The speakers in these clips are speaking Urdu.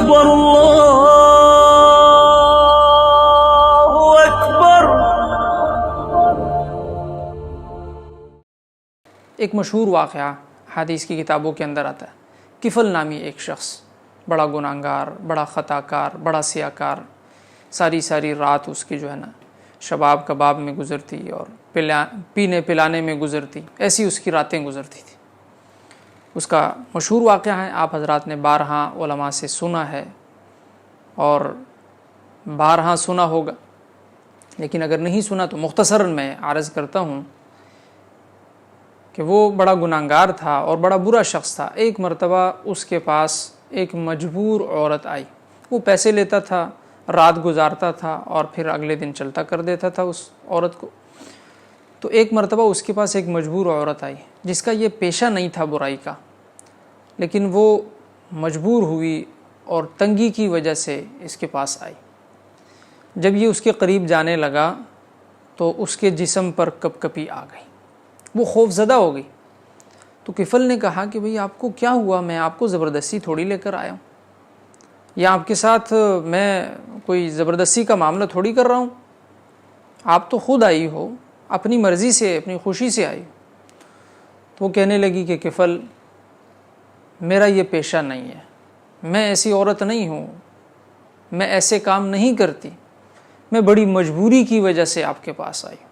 اکبر اللہ اکبر۔ ایک مشہور واقعہ حدیث کی کتابوں کے اندر آتا ہے۔ کفل نامی ایک شخص، بڑا گناہگار، بڑا خطا کار، بڑا سیاہ کار، ساری رات اس کی جو ہے نا شباب کباب میں گزرتی اور پینے پلانے میں گزرتی، ایسی اس کی راتیں گزرتی تھی۔ اس کا مشہور واقعہ ہے، آپ حضرات نے بارہا علماء سے سنا ہے اور بارہا سنا ہوگا، لیکن اگر نہیں سنا تو مختصراً میں عرض کرتا ہوں کہ وہ بڑا گناہگار تھا اور بڑا برا شخص تھا۔ ایک مرتبہ اس کے پاس ایک مجبور عورت آئی، وہ پیسے لیتا تھا، رات گزارتا تھا اور پھر اگلے دن چلتا کر دیتا تھا اس عورت کو۔ تو ایک مرتبہ اس کے پاس ایک مجبور عورت آئی جس کا یہ پیشہ نہیں تھا برائی کا، لیکن وہ مجبور ہوئی اور تنگی کی وجہ سے اس کے پاس آئی۔ جب یہ اس کے قریب جانے لگا تو اس کے جسم پر کپ کپی آ گئی، وہ خوف زدہ ہو گئی۔ تو کفل نے کہا کہ بھئی آپ کو کیا ہوا؟ میں آپ کو زبردستی تھوڑی لے کر آیا ہوں، یا آپ کے ساتھ میں کوئی زبردستی کا معاملہ تھوڑی کر رہا ہوں، آپ تو خود آئی ہو، اپنی مرضی سے، اپنی خوشی سے آئی۔ تو وہ کہنے لگی کہ کفل، میرا یہ پیشہ نہیں ہے، میں ایسی عورت نہیں ہوں، میں ایسے کام نہیں کرتی، میں بڑی مجبوری کی وجہ سے آپ کے پاس آئی ہوں،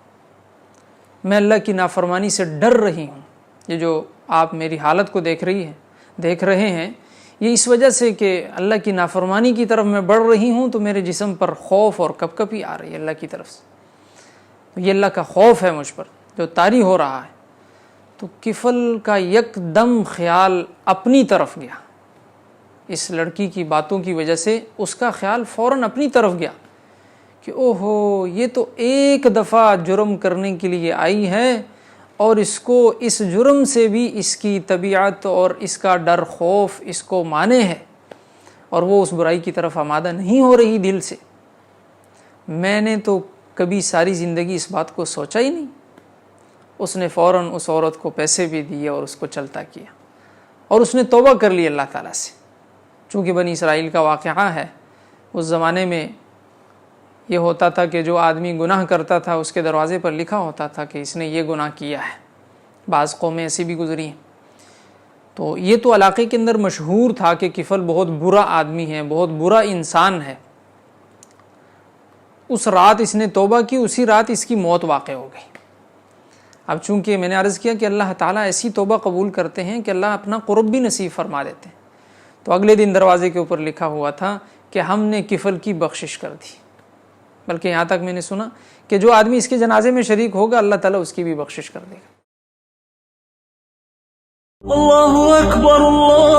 میں اللہ کی نافرمانی سے ڈر رہی ہوں۔ یہ جو آپ میری حالت کو دیکھ رہے ہیں یہ اس وجہ سے کہ اللہ کی نافرمانی کی طرف میں بڑھ رہی ہوں، تو میرے جسم پر خوف اور کپ کپی آ رہی ہے اللہ کی طرف سے، تو یہ اللہ کا خوف ہے مجھ پر جو طاری ہو رہا ہے۔ تو کفل کا یک دم خیال اپنی طرف گیا، اس لڑکی کی باتوں کی وجہ سے اس کا خیال فوراً اپنی طرف گیا کہ اوہو، یہ تو ایک دفعہ جرم کرنے کے لیے آئی ہے اور اس کو اس جرم سے بھی اس کی طبیعت اور اس کا ڈر خوف اس کو مانے ہے، اور وہ اس برائی کی طرف آمادہ نہیں ہو رہی دل سے۔ میں نے تو کبھی ساری زندگی اس بات کو سوچا ہی نہیں۔ اس نے فوراً اس عورت کو پیسے بھی دیے اور اس کو چلتا کیا، اور اس نے توبہ کر لی اللہ تعالیٰ سے۔ چونکہ بنی اسرائیل کا واقعہ ہے، اس زمانے میں یہ ہوتا تھا کہ جو آدمی گناہ کرتا تھا اس کے دروازے پر لکھا ہوتا تھا کہ اس نے یہ گناہ کیا ہے۔ بعض قومیں ایسی بھی گزری ہیں۔ تو یہ تو علاقے کے اندر مشہور تھا کہ کفل بہت برا آدمی ہے، بہت برا انسان ہے۔ اس رات اس نے توبہ کی، اسی رات اس کی موت واقع ہو گئی۔ اب چونکہ میں نے عرض کیا کہ اللہ تعالیٰ ایسی توبہ قبول کرتے ہیں کہ اللہ اپنا قرب بھی نصیب فرما دیتے ہیں، تو اگلے دن دروازے کے اوپر لکھا ہوا تھا کہ ہم نے کفل کی بخشش کر دی۔ بلکہ یہاں تک میں نے سنا کہ جو آدمی اس کے جنازے میں شریک ہوگا اللہ تعالیٰ اس کی بھی بخشش کر دے گا۔ اللہ اکبر اللہ